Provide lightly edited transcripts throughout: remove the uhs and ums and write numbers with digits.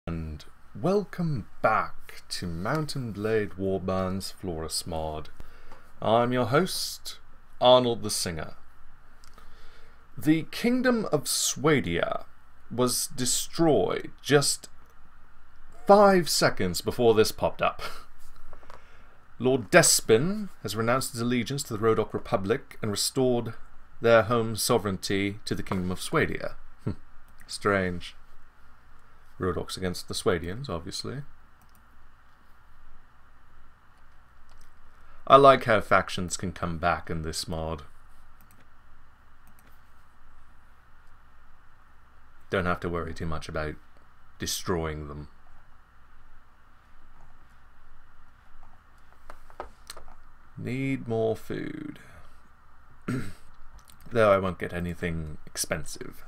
And welcome back to Mountain Blade Warband's Floris mod. I'm your host, Arnold the Singer. The Kingdom of Swadia was destroyed just 5 seconds before this popped up. Lord Despin has renounced his allegiance to the Rhodok Republic and restored their home sovereignty to the Kingdom of Swadia. Strange. Rhodok's against the Swadians, obviously. I like how factions can come back in this mod. Don't have to worry too much about destroying them. Need more food. Though I won't get anything expensive.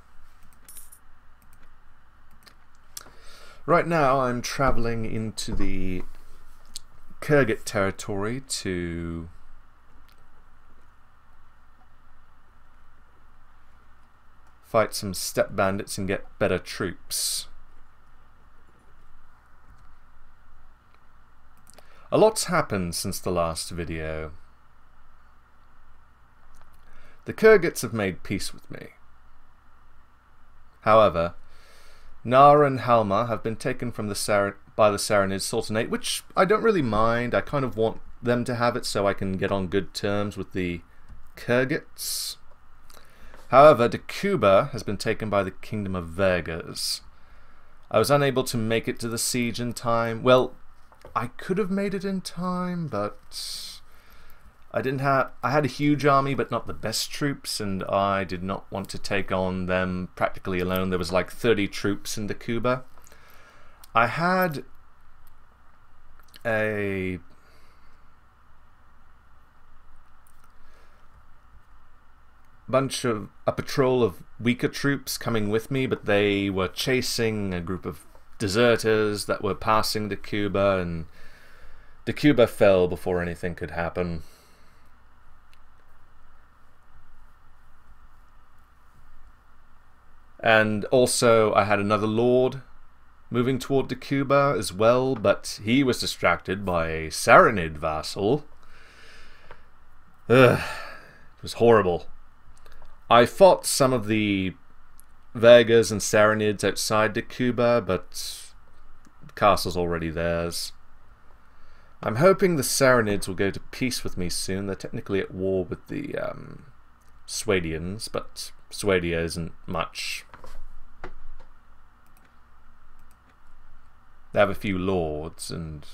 Right now I'm traveling into the Kyrgyz territory to fight some steppe bandits and get better troops. A lot's happened since the last video. The Kyrgyz have made peace with me. However, Nara and Halma have been taken from by the Saranid Sultanate, which I don't really mind. I kind of want them to have it so I can get on good terms with the Kyrgyz. However, Dakuba has been taken by the Kingdom of Vegas. I was unable to make it to the siege in time. Well, I could have made it in time, but I had a huge army, but not the best troops, and I did not want to take on them practically alone. There was like 30 troops in Dakuba. I had a patrol of weaker troops coming with me, but they were chasing a group of deserters that were passing Dakuba, and Dakuba fell before anything could happen. And also I had another lord moving toward Dakuba as well, but he was distracted by a Saranid vassal. Ugh, it was horrible. I fought some of the Vegas and Saranids outside Dakuba, but the castle's already theirs. I'm hoping the Saranids will go to peace with me soon. They're technically at war with the Swadians, but Swadia isn't much. They have a few lords and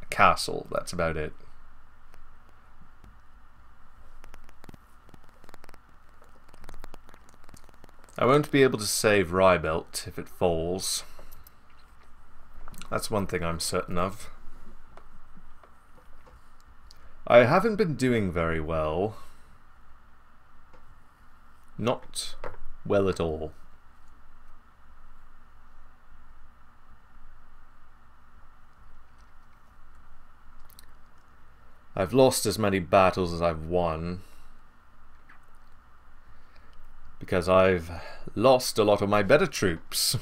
a castle, that's about it. I won't be able to save Rybelt if it falls. That's one thing I'm certain of. I haven't been doing very well. Not well at all. I've lost as many battles as I've won, because I've lost a lot of my better troops.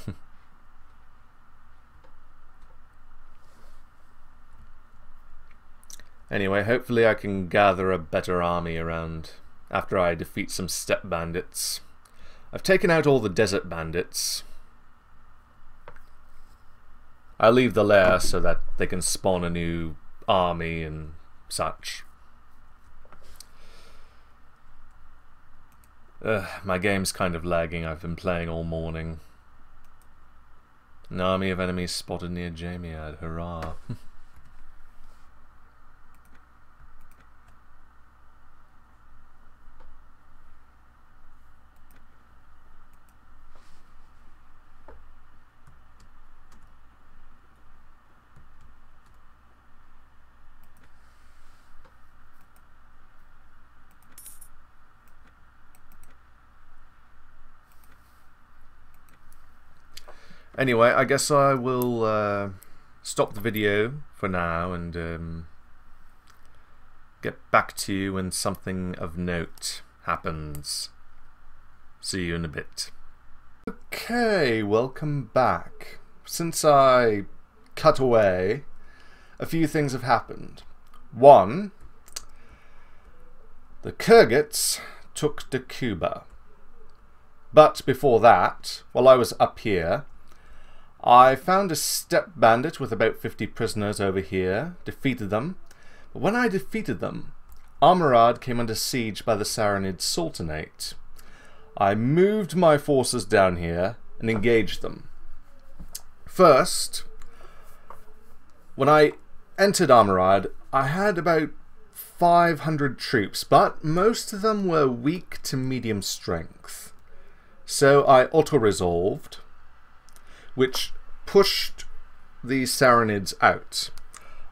Anyway, hopefully I can gather a better army around after I defeat some steppe bandits. I've taken out all the desert bandits. I'll leave the lair so that they can spawn a new army and such. My game's kind of lagging. I've been playing all morning. An army of enemies spotted near Jamiad. Hurrah. Anyway, I guess I will stop the video for now and get back to you when something of note happens. See you in a bit. Okay, welcome back. since I cut away, a few things have happened. One, the Kyrgyz took Cuba. But before that, while I was up here, I found a steppe bandit with about 50 prisoners over here, defeated them. But when I defeated them, Armorad came under siege by the Saranid Sultanate. I moved my forces down here and engaged them. First, when I entered Armorad, I had about 500 troops, but most of them were weak to medium strength. So I auto-resolved, which pushed the Saranids out.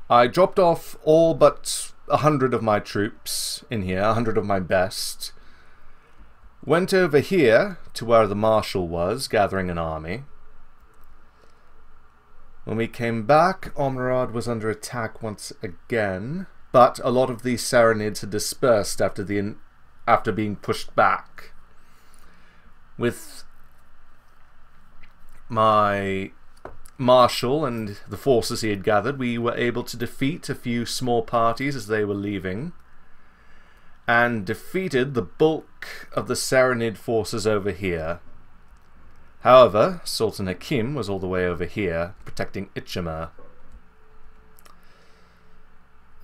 I dropped off all but 100 of my troops in here, 100 of my best. Went over here to where the marshal was, gathering an army. When we came back, Armorad was under attack once again, but a lot of the Saranids had dispersed after being pushed back. With my marshal and the forces he had gathered, we were able to defeat a few small parties as they were leaving, and defeated the bulk of the Saranid forces over here. However, Sultan Hakim was all the way over here, protecting Ichima.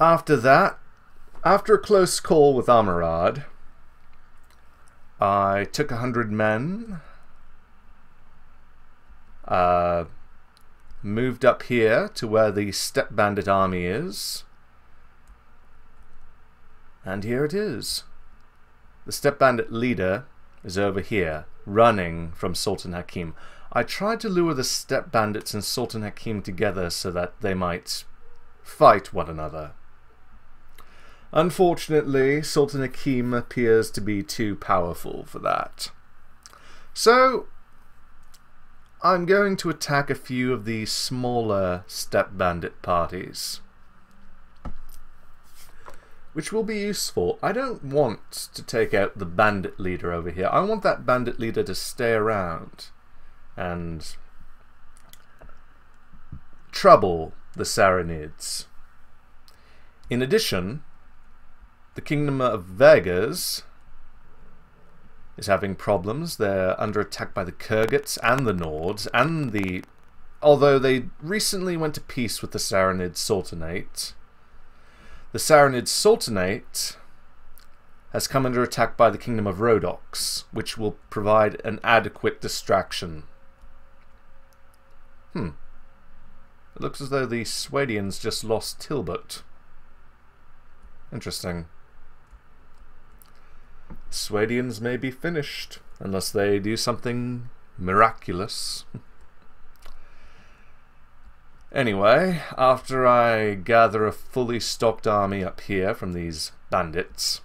After that, after a close call with Armorad, I took 100 men, moved up here to where the steppe bandit army is, and here it is. The steppe bandit leader is over here, running from Sultan Hakim. I tried to lure the steppe bandits and Sultan Hakim together so that they might fight one another. Unfortunately, Sultan Hakim appears to be too powerful for that. So, I'm going to attack a few of the smaller steppe bandit parties, which will be useful. I don't want to take out the bandit leader over here. I want that bandit leader to stay around and trouble the Saranids. In addition, the Kingdom of Vegas is having problems. They're under attack by the Kyrgyz and the Nords, and although they recently went to peace with the Saranid Sultanate, the Saranid Sultanate has come under attack by the Kingdom of Rhodoks, which will provide an adequate distraction. It looks as though the Swadians just lost Tilburg. Interesting. Swadians may be finished, unless they do something miraculous. Anyway, after I gather a fully stocked army up here from these bandits,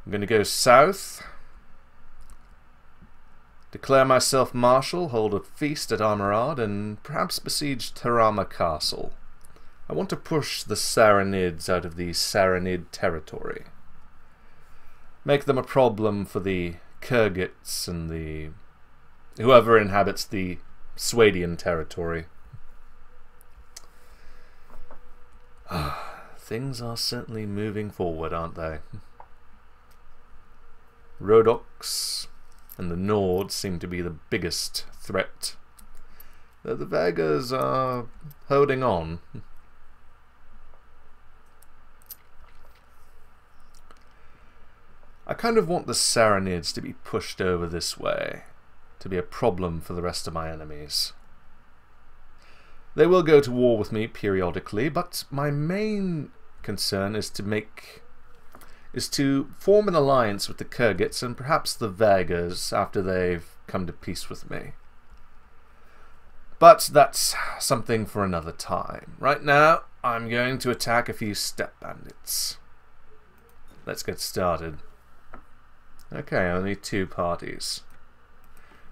I'm going to go south, declare myself marshal, hold a feast at Armorad, and perhaps besiege Terama Castle. I want to push the Saranids out of the Saranid territory. Make them a problem for the Kyrgyz and whoever inhabits the Swadian territory. Things are certainly moving forward, aren't they? Rhodoks and the Nords seem to be the biggest threat, though the Vegas are holding on. I kind of want the Saranids to be pushed over this way, to be a problem for the rest of my enemies. They will go to war with me periodically, but my main concern is to form an alliance with the Kyrgyz and perhaps the Vegas after they've come to peace with me. But that's something for another time. Right now, I'm going to attack a few steppe bandits. Let's get started. Okay, only 2 parties.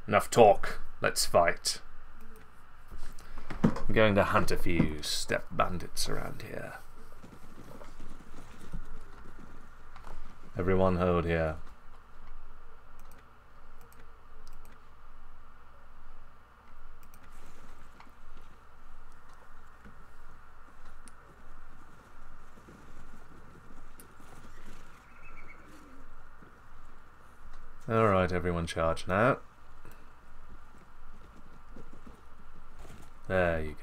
Enough talk. Let's fight. I'm going to hunt a few steppe bandits around here. Everyone hold here. Alright, everyone charge now. There you go.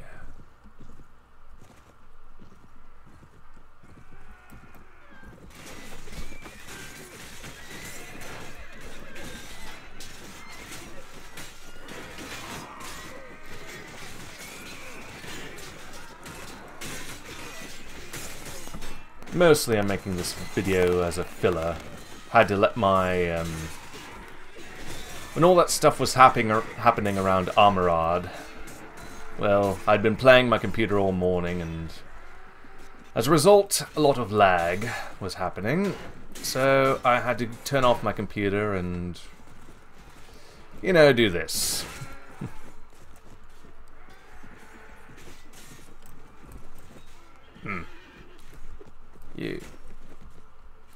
Mostly I'm making this video as a filler. I had to let my... when all that stuff was happening around Armorad, well, I'd been playing my computer all morning, and as a result, a lot of lag was happening. So I had to turn off my computer and, you know, do this. You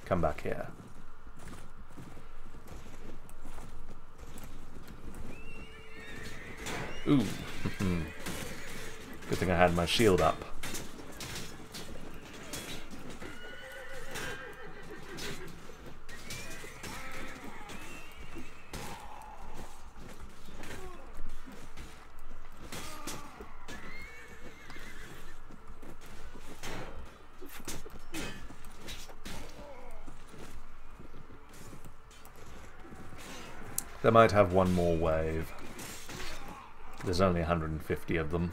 come back here. Ooh. Good thing I had my shield up. They might have one more wave. There's only 150 of them.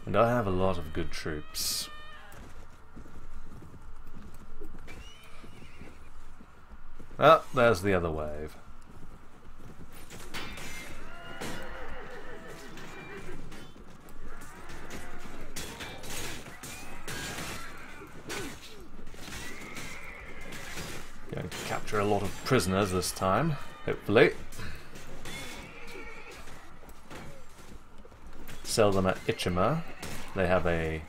And I have a lot of good troops. Ah, there's the other wave. Going to capture a lot of prisoners this time, hopefully. Sell them at Ichima. They have a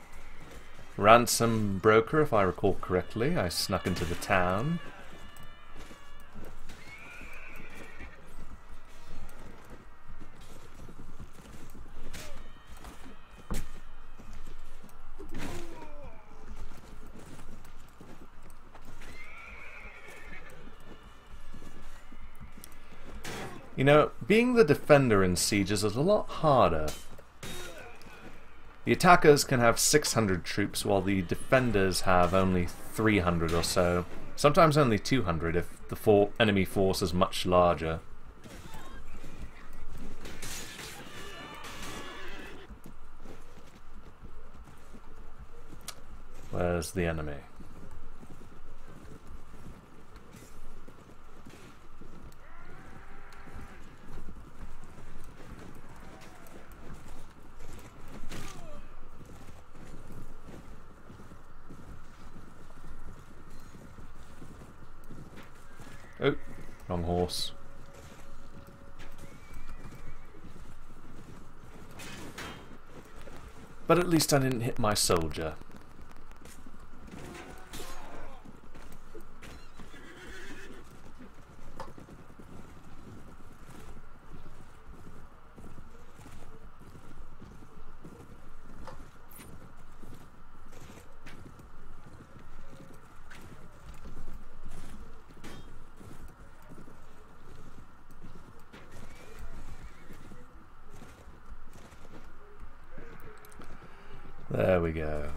ransom broker, if I recall correctly. I snuck into the town. You know, being the defender in sieges is a lot harder. The attackers can have 600 troops, while the defenders have only 300 or so. Sometimes only 200 if the enemy force is much larger. Where's the enemy? Oh, wrong horse. But at least I didn't hit my soldier. There we go.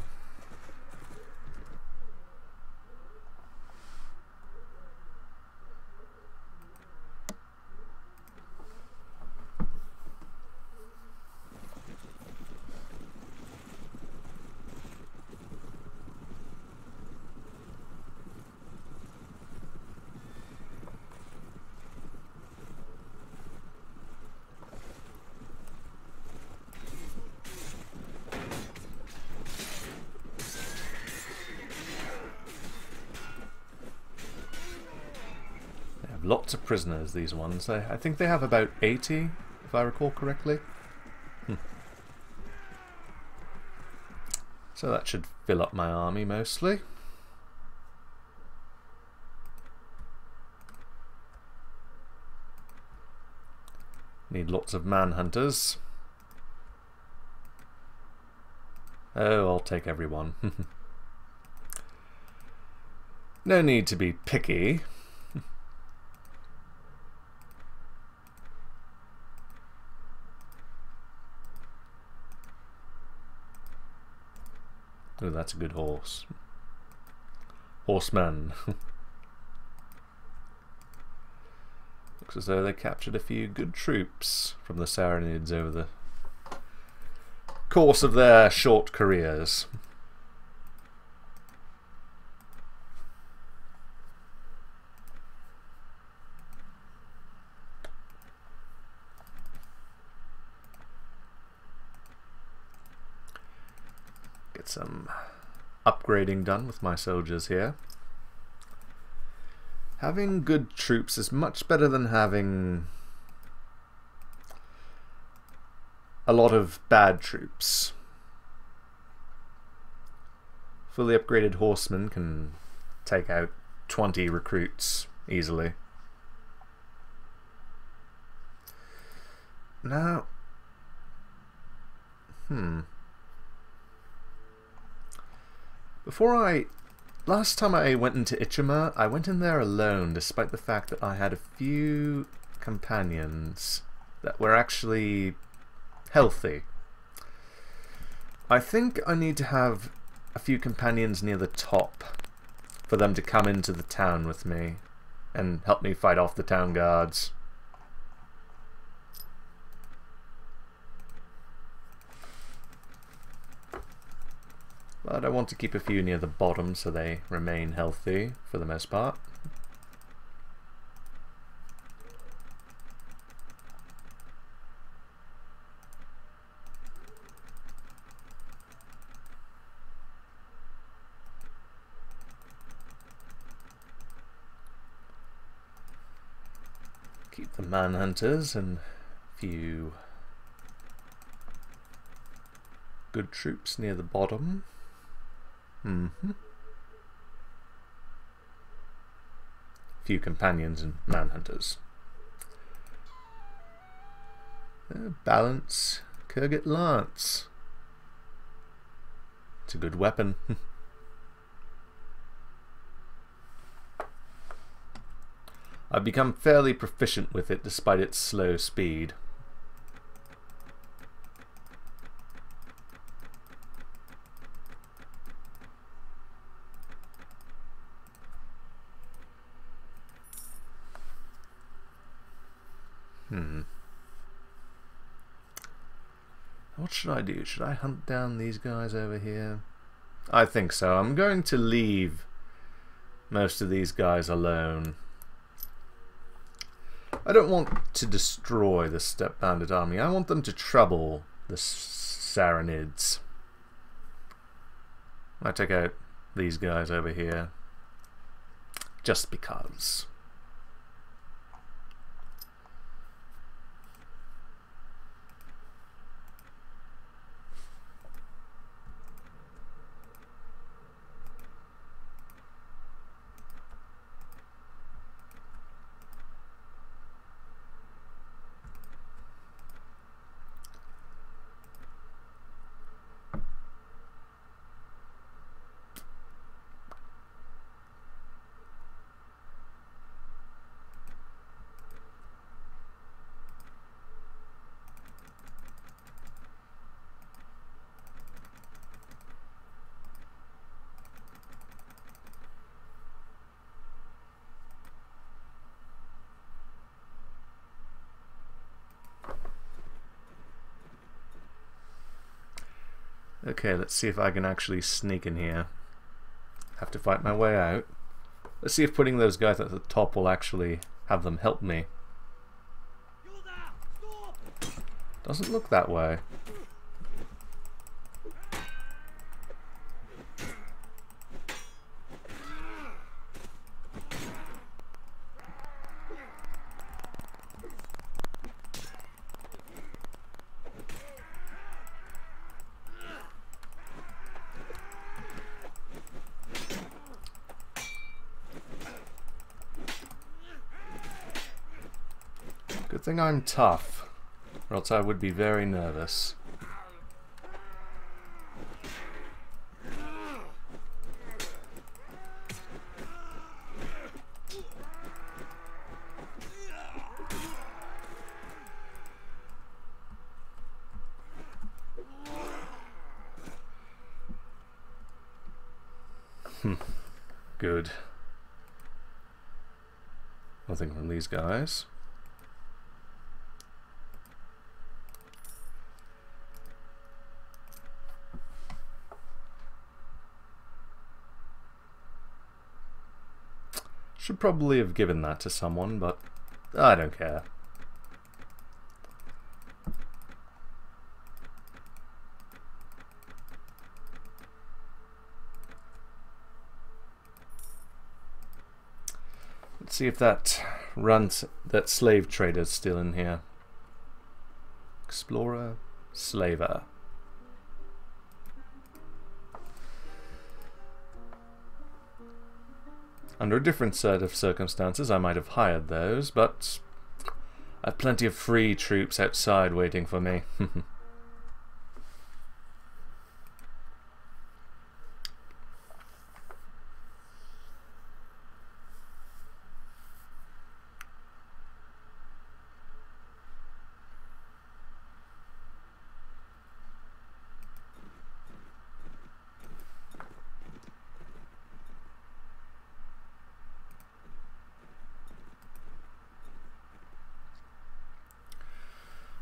Lots of prisoners, these ones. I think they have about 80, if I recall correctly. So that should fill up my army mostly. Need lots of manhunters. Oh, I'll take everyone. No need to be picky. Oh, that's a good horse. Horseman. Looks as though they captured a few good troops from the Saracens over the course of their short careers. Get some upgrading done with my soldiers here. Having good troops is much better than having a lot of bad troops. Fully upgraded horsemen can take out 20 recruits easily. Now, last time I went into Ichima, I went in there alone, despite the fact that I had a few companions that were actually healthy. I think I need to have a few companions near the top for them to come into the town with me and help me fight off the town guards. But I want to keep a few near the bottom so they remain healthy for the most part. Keep the manhunters and a few good troops near the bottom. Few companions and manhunters. Balance, Kurgat Lance. It's a good weapon. I've become fairly proficient with it despite its slow speed. What should I do? Should I hunt down these guys over here? I think so. I'm going to leave most of these guys alone. I don't want to destroy the steppe bandit army. I want them to trouble the Saracens. I take out these guys over here just because. Okay, let's see if I can actually sneak in here. Have to fight my way out. Let's see if putting those guys at the top will actually have them help me. Doesn't look that way. Good thing I'm tough, or else I would be very nervous. Good. Nothing from these guys. Should probably have given that to someone, but I don't care. Let's see if that slave trader's still in here. Explorer, slaver. Under a different set of circumstances, I might have hired those, but I have plenty of free troops outside waiting for me.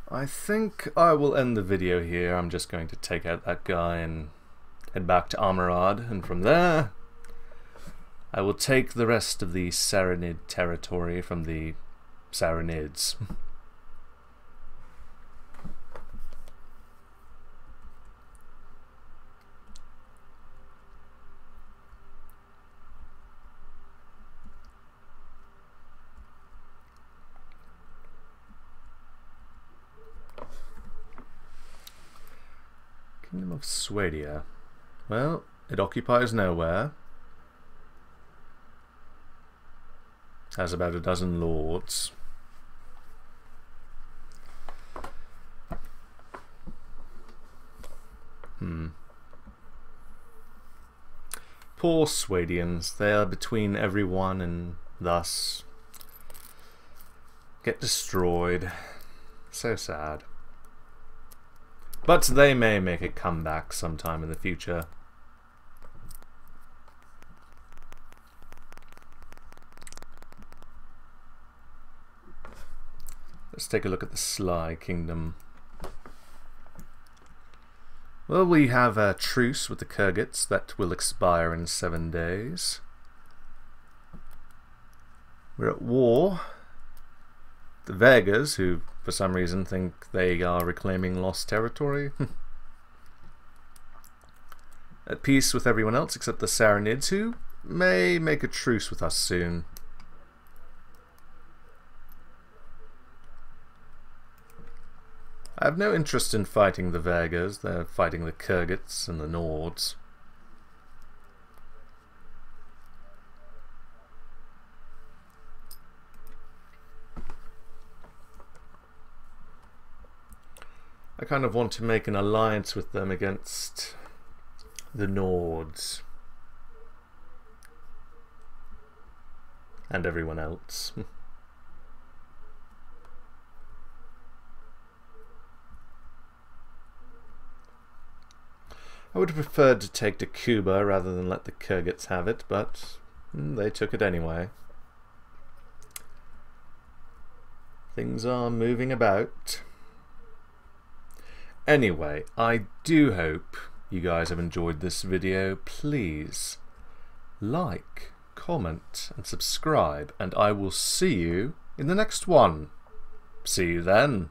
I think I will end the video here. I'm just going to take out that guy and head back to Armorad, and from there I will take the rest of the Saranid territory from the Saranids. Kingdom of Swadia. Well, it occupies nowhere. Has about a dozen lords. Poor Swadians. They are between everyone and thus get destroyed. So sad. But they may make a comeback sometime in the future. Let's take a look at the Sly Kingdom. Well, we have a truce with the Kyrgyz that will expire in 7 days. We're at war. The Vegas, who for some reason think they are reclaiming lost territory. At peace with everyone else except the Saranids, who may make a truce with us soon. I have no interest in fighting the Vegas. They're fighting the Kyrgyz and the Nords. I kind of want to make an alliance with them against the Nords and everyone else. I would have preferred to take to Cuba rather than let the Kyrgyz have it, but they took it anyway. Things are moving about. Anyway, I do hope you guys have enjoyed this video. Please like, comment and subscribe, and I will see you in the next one. See you then.